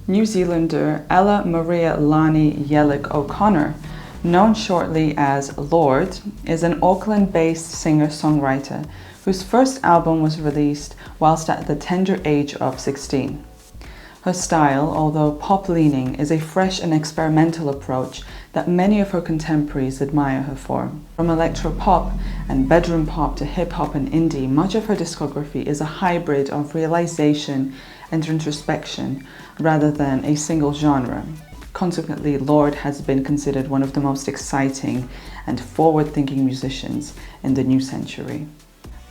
New Zealander Ella Maria Lani Yellick O'Connor, known shortly as Lorde, is an Auckland-based singer-songwriter whose first album was released whilst at the tender age of 16. Her style, although pop-leaning, is a fresh and experimental approach that many of her contemporaries admire her for. From electro-pop and bedroom pop to hip-hop and indie, much of her discography is a hybrid of realization and introspection rather than a single genre. Consequently, Lorde has been considered one of the most exciting and forward-thinking musicians in the new century.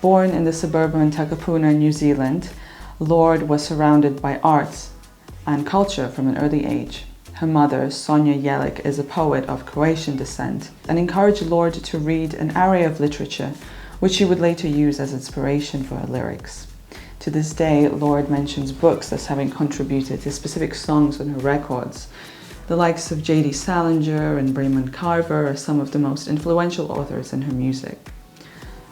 Born in the suburban Takapuna, New Zealand, Lorde was surrounded by arts and culture from an early age. Her mother, Sonja Jelic, is a poet of Croatian descent and encouraged Lorde to read an array of literature, which she would later use as inspiration for her lyrics. To this day, Lorde mentions books as having contributed to specific songs on her records. The likes of J.D. Salinger and Raymond Carver are some of the most influential authors in her music.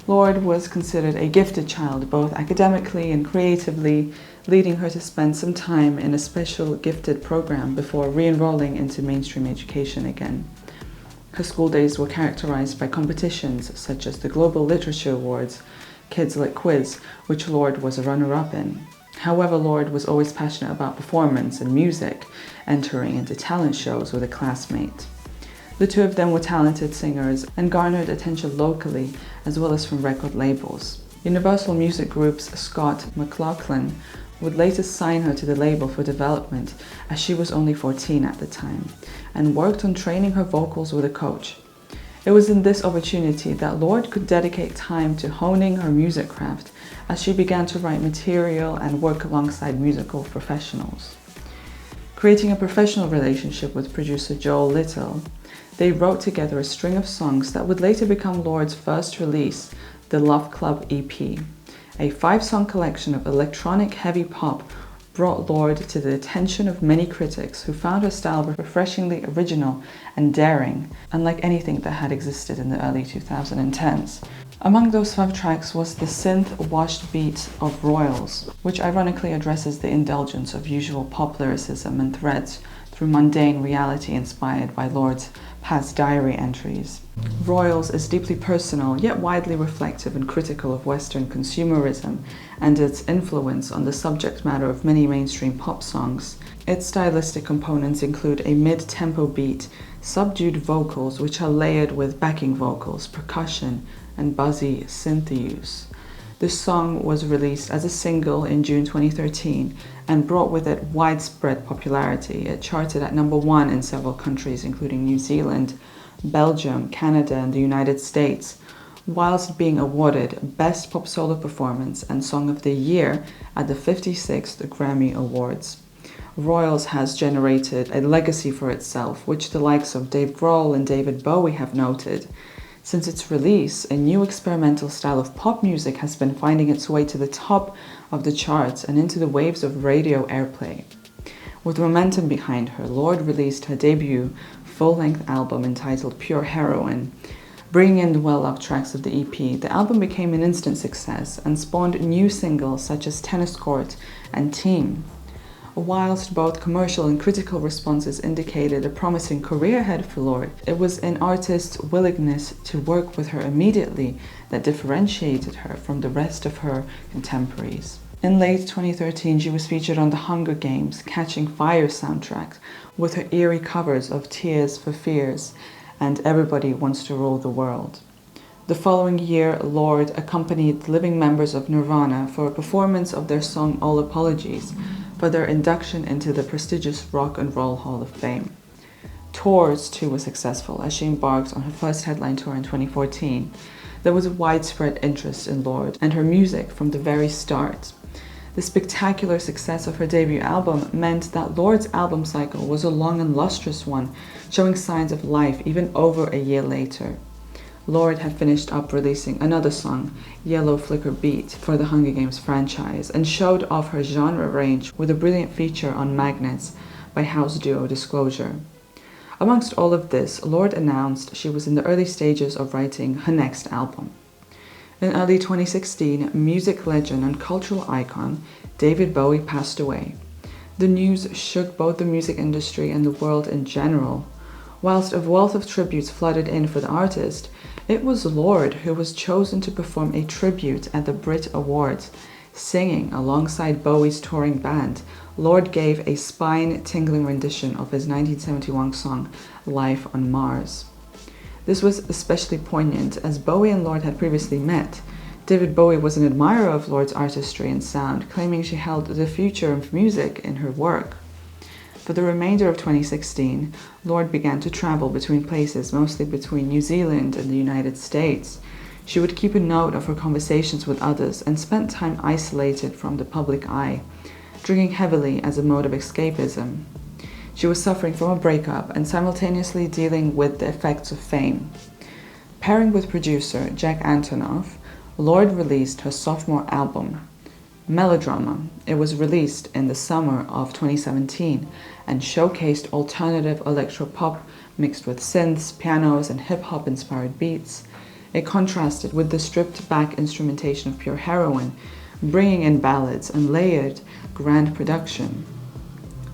Lorde was considered a gifted child, both academically and creatively, leading her to spend some time in a special gifted program before re-enrolling into mainstream education again. Her school days were characterized by competitions such as the Global Literature Awards, Kids Lit Quiz, which Lorde was a runner-up in. However, Lorde was always passionate about performance and music, entering into talent shows with a classmate. The two of them were talented singers and garnered attention locally as well as from record labels. Universal Music Group's Scott McLaughlin would later sign her to the label for development, as she was only 14 at the time, and worked on training her vocals with a coach. It was in this opportunity that Lorde could dedicate time to honing her music craft as she began to write material and work alongside musical professionals. Creating a professional relationship with producer Joel Little, they wrote together a string of songs that would later become Lorde's first release, the Love Club EP. A 5-song collection of electronic heavy pop brought Lorde to the attention of many critics who found her style refreshingly original and daring, unlike anything that had existed in the early 2010s. Among those 5 tracks was the synth-washed beat of Royals, which ironically addresses the indulgence of usual pop lyricism and threads through mundane reality inspired by Lorde's past diary entries. Royals is deeply personal, yet widely reflective and critical of Western consumerism and its influence on the subject matter of many mainstream pop songs. Its stylistic components include a mid-tempo beat, subdued vocals which are layered with backing vocals, percussion, and buzzy synth use. This song was released as a single in June 2013 and brought with it widespread popularity. It charted at #1 in several countries, including New Zealand, Belgium, Canada, and the United States, whilst being awarded Best Pop Solo Performance and Song of the Year at the 56th Grammy Awards. Royals has generated a legacy for itself, which the likes of Dave Grohl and David Bowie have noted. Since its release, a new experimental style of pop music has been finding its way to the top of the charts and into the waves of radio airplay. With momentum behind her, Lorde released her debut full-length album entitled Pure Heroine. Bringing in the well-loved tracks of the EP, the album became an instant success and spawned new singles such as Tennis Court and Team. Whilst both commercial and critical responses indicated a promising career ahead for Lorde, it was an artist's willingness to work with her immediately that differentiated her from the rest of her contemporaries. In late 2013, she was featured on the Hunger Games Catching Fire soundtrack with her eerie covers of Tears for Fears and Everybody Wants to Rule the World. The following year, Lorde accompanied living members of Nirvana for a performance of their song All Apologies for their induction into the prestigious Rock and Roll Hall of Fame. Tours, too, were successful as she embarked on her first headline tour in 2014. There was a widespread interest in Lorde and her music from the very start. The spectacular success of her debut album meant that Lorde's album cycle was a long and lustrous one, showing signs of life even over a year later. Lorde had finished up releasing another song, Yellow Flicker Beat, for the Hunger Games franchise and showed off her genre range with a brilliant feature on Magnets by house duo Disclosure. Amongst all of this, Lorde announced she was in the early stages of writing her next album. In early 2016, music legend and cultural icon David Bowie passed away. The news shook both the music industry and the world in general. Whilst a wealth of tributes flooded in for the artist, it was Lorde who was chosen to perform a tribute at the Brit Awards. Singing alongside Bowie's touring band, Lorde gave a spine-tingling rendition of his 1971 song, Life on Mars. This was especially poignant as Bowie and Lorde had previously met. David Bowie was an admirer of Lorde's artistry and sound, claiming she held the future of music in her work. For the remainder of 2016, Lorde began to travel between places, mostly between New Zealand and the United States. She would keep a note of her conversations with others and spent time isolated from the public eye, drinking heavily as a mode of escapism. She was suffering from a breakup and simultaneously dealing with the effects of fame. Pairing with producer Jack Antonoff, Lorde released her sophomore album, Melodrama. It was released in the summer of 2017 and showcased alternative electropop mixed with synths, pianos, and hip-hop inspired beats. It contrasted with the stripped-back instrumentation of pure heroin, bringing in ballads and layered, grand production.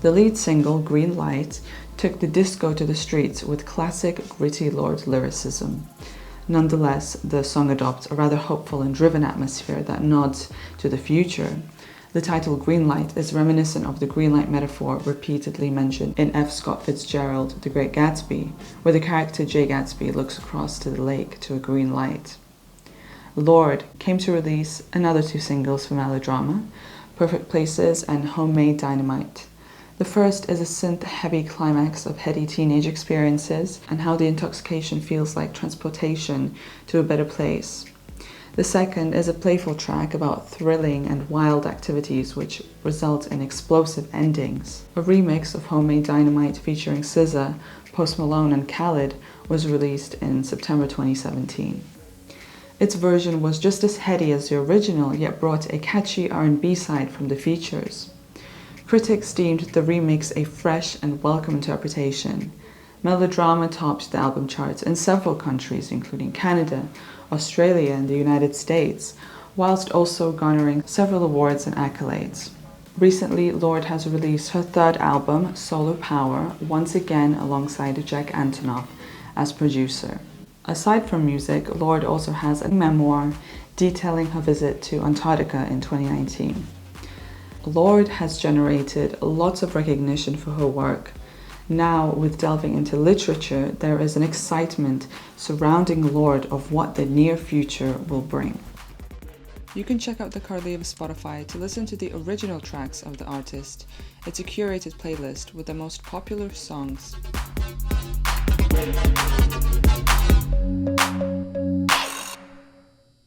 The lead single, Green Light, took the disco to the streets with classic, gritty Lorde lyricism. Nonetheless, the song adopts a rather hopeful and driven atmosphere that nods to the future. The title Green Light is reminiscent of the green light metaphor repeatedly mentioned in F. Scott Fitzgerald, The Great Gatsby, where the character Jay Gatsby looks across to the lake to a green light. Lorde came to release another 2 singles for Melodrama, Perfect Places and Homemade Dynamite. The first is a synth-heavy climax of heady teenage experiences and how the intoxication feels like transportation to a better place. The second is a playful track about thrilling and wild activities which result in explosive endings. A remix of Homemade Dynamite featuring SZA, Post Malone and Khaled was released in September 2017. Its version was just as heady as the original, yet brought a catchy R&B side from the features. Critics deemed the remix a fresh and welcome interpretation. Melodrama topped the album charts in several countries, including Canada, Australia, and the United States, whilst also garnering several awards and accolades. Recently, Lorde has released her 3rd album, Solar Power, once again alongside Jack Antonoff as producer. Aside from music, Lorde also has a memoir detailing her visit to Antarctica in 2019. Lorde has generated lots of recognition for her work. Now, with delving into literature, there is an excitement surrounding Lorde of what the near future will bring. You can check out the Carly of Spotify to listen to the original tracks of the artist. It's a curated playlist with the most popular songs.